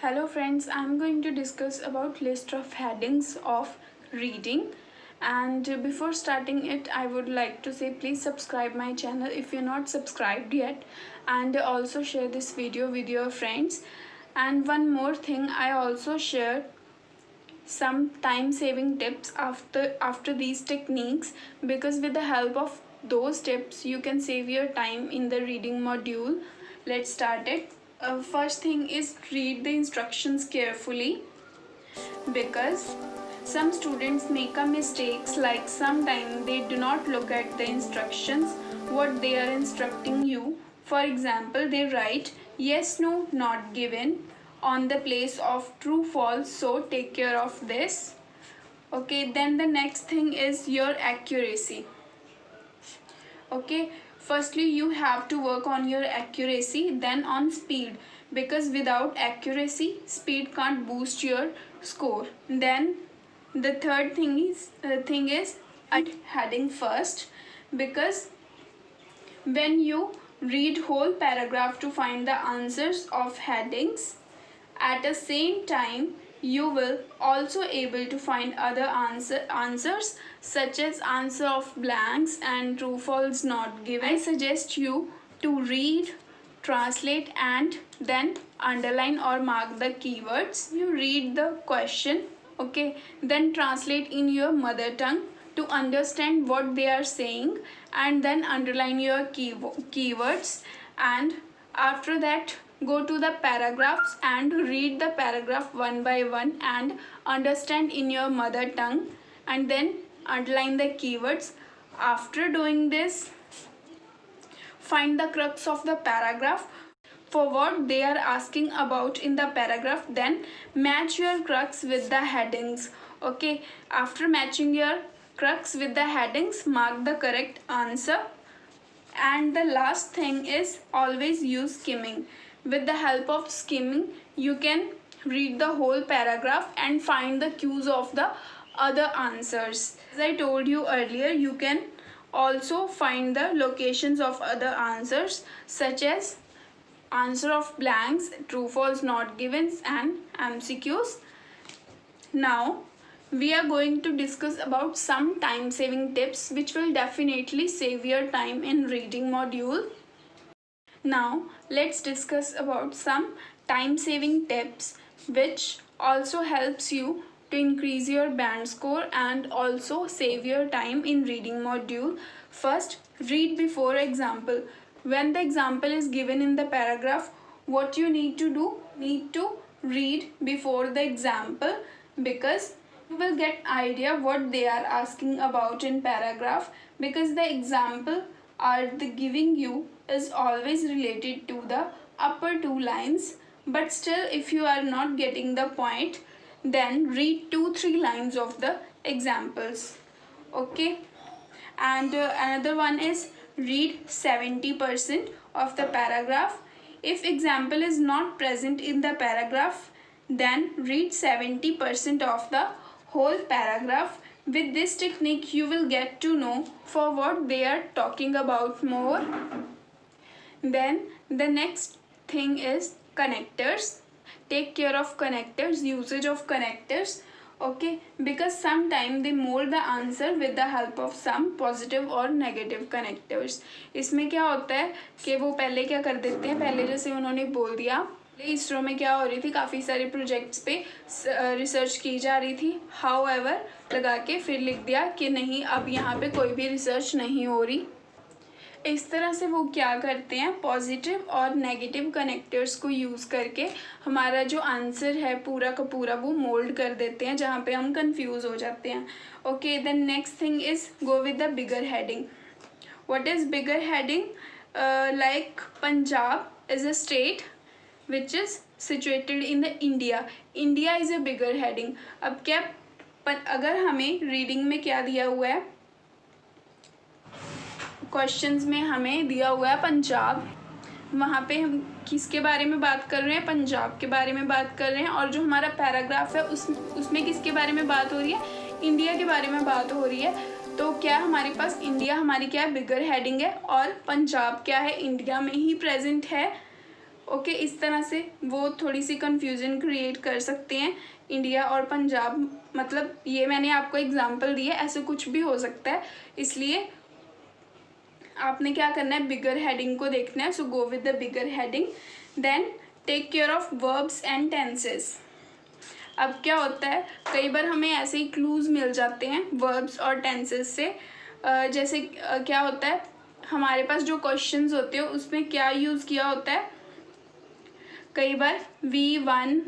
Hello friends, I'm going to discuss about list of headings of reading, and before starting it I would like to say please subscribe my channel if you're not subscribed yet, and also share this video with your friends. And one more thing, I also share some time saving tips after these techniques, because with the help of those tips you can save your time in the reading module. Let's start it. First thing is read the instructions carefully, because some students make a mistakes, like sometimes they do not look at the instructions what they are instructing you. For example, they write yes, no, not given on the place of true false, so take care of this. Okay, then the next thing is your accuracy. Okay, firstly you have to work on your accuracy, then on speed, because without accuracy speed can't boost your score. Then the third thing is at heading first, because when you read whole paragraph to find the answers of headings, at the same time you will also able to find other answers such as answer of blanks and true false not given. I suggest you to read, translate and then underline or mark the keywords. You read the question, okay, then translate in your mother tongue to understand what they are saying, and then underline your keywords, and after that go to the paragraphs and read the paragraph one by one and understand in your mother tongue, and then underline the keywords. After doing this, find the crux of the paragraph for what they are asking about in the paragraph, then match your crux with the headings. Okay, after matching your crux with the headings, mark the correct answer. And the last thing is always use skimming. With the help of skimming you can read the whole paragraph and find the cues of the other answers. As I told you earlier, you can also find the locations of other answers such as answer of blanks, true false not givens and MCQs. Now we are going to discuss about some time saving tips which will definitely save your time in reading module. Now let's discuss about some time saving tips which also helps you to increase your band score and also save your time in reading module. First, read before example. When the example is given in the paragraph, what you need to do, need to read before the example, because you will get idea what they are asking about in paragraph, because the example are the giving you is always related to the upper two lines. But still if you are not getting the point, then read 2-3 lines of the examples. Okay, and another one is read 70% of the paragraph. If example is not present in the paragraph, then read 70% of the whole paragraph. With this technique you will get to know for what they are talking about more. Then the next thing is connectors. Take care of connectors, usage of connectors. Okay, because sometimes they mold the answer with the help of some positive or negative connectors. इसमें क्या होता है कि वो पहले क्या कर देते हैं, पहले जैसे उन्होंने बोल दिया इसरो में क्या हो रही थी, काफ़ी सारे प्रोजेक्ट्स पे रिसर्च की जा रही थी, हाउएवर लगा के फिर लिख दिया कि नहीं अब यहाँ पे कोई भी रिसर्च नहीं हो रही। इस तरह से वो क्या करते हैं, पॉजिटिव और नेगेटिव कनेक्टर्स को यूज़ करके हमारा जो आंसर है पूरा का पूरा वो मोल्ड कर देते हैं, जहाँ पे हम कंफ्यूज हो जाते हैं। Okay, then next thing is go with the bigger heading. What is bigger heading? Like Punjab is a state which is situated in the India. India is a bigger heading. अब क्या अगर हमें reading में क्या दिया हुआ है, questions में हमें दिया हुआ है पंजाब, वहाँ पे हम किसके बारे में बात कर रहे हैं, पंजाब के बारे में बात कर रहे हैं, और जो हमारा पैराग्राफ है उसमें किसके बारे में बात हो रही है, इंडिया के बारे में बात हो रही है। तो क्या हमारे पास इंडिया हमारी क्या है, बिगर हेडिंग है, और पंजाब क्या है, इंडिया में ही प्रेजेंट है। ओके, इस तरह से वो थोड़ी सी कंफ्यूजन क्रिएट कर सकते हैं इंडिया और पंजाब, मतलब ये मैंने आपको एग्जांपल दिया, ऐसे कुछ भी हो सकता है, इसलिए आपने क्या करना है, बिगर हेडिंग को देखना है। So go with the bigger heading. Then take care of verbs and tenses. अब क्या होता है, कई बार हमें ऐसे ही क्लूज मिल जाते हैं वर्ब्स और टेंसेस से। जैसे क्या होता है, हमारे पास जो क्वेश्चंस होते हैं उसमें क्या यूज़ किया होता है, कई बार V1,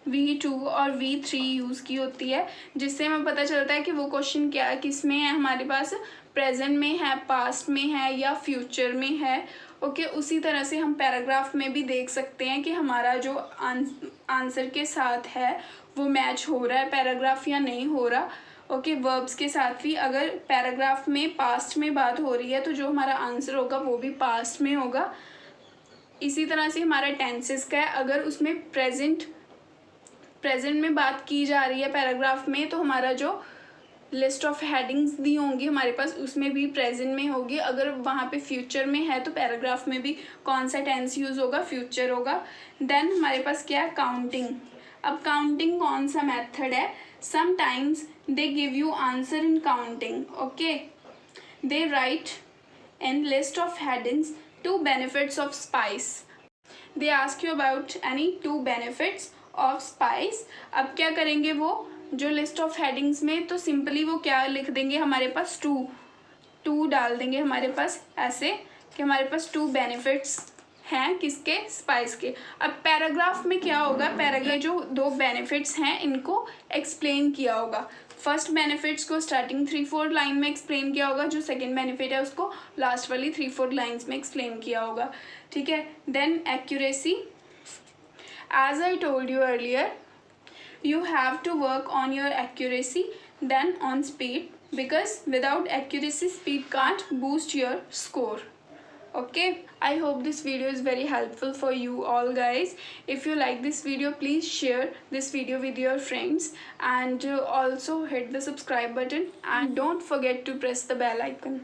V2 और V3 यूज़ की होती है, जिससे हमें पता चलता है कि वो क्वेश्चन क्या किस में है, हमारे पास प्रेजेंट में है, पास्ट में है या फ्यूचर में है। ओके, उसी तरह से हम पैराग्राफ में भी देख सकते हैं कि हमारा जो आंसर के साथ है वो मैच हो रहा है पैराग्राफ या नहीं हो रहा। ओके, वर्ब्स के साथ भी अगर पैराग्राफ में पास्ट में बात हो रही है तो जो हमारा आंसर होगा वो भी पास्ट में होगा। इसी तरह से हमारा टेंसेस का है, अगर उसमें प्रेजेंट में बात की जा रही है पैराग्राफ में तो हमारा जो लिस्ट ऑफ हेडिंग्स दी होंगी हमारे पास उसमें भी प्रेजेंट में होगी। अगर वहाँ पे फ्यूचर में है तो पैराग्राफ में भी कौन सा टेंस यूज़ होगा, फ्यूचर होगा। देन हमारे पास क्या है, काउंटिंग। अब काउंटिंग कौन सा मेथड है, sometimes they give you answer in counting. Okay, they right in list of headings 2 benefits of spice. They ask you about any 2 benefits of spice. अब क्या करेंगे, वो जो लिस्ट ऑफ हेडिंग्स में तो सिंपली वो क्या लिख देंगे, हमारे पास टू डाल देंगे हमारे पास, ऐसे कि हमारे पास 2 बेनिफिट्स हैं किसके, स्पाइस के। अब पैराग्राफ में क्या होगा, पैराग्राफ जो 2 बेनिफिट्स हैं इनको एक्सप्लेन किया होगा। फर्स्ट बेनिफिट्स को स्टार्टिंग 3-4 लाइन में एक्सप्लेन किया होगा, जो सेकंड बेनिफिट है उसको लास्ट वाली 3-4 लाइन्स में एक्सप्लेन किया होगा। ठीक है। Then accuracy, as I told you earlier, you have to work on your accuracy then on speed, because without accuracy speed can't boost your score. Okay, I hope this video is very helpful for you all guys. If you like this video, please share this video with your friends and also hit the subscribe button and don't forget to press the bell icon.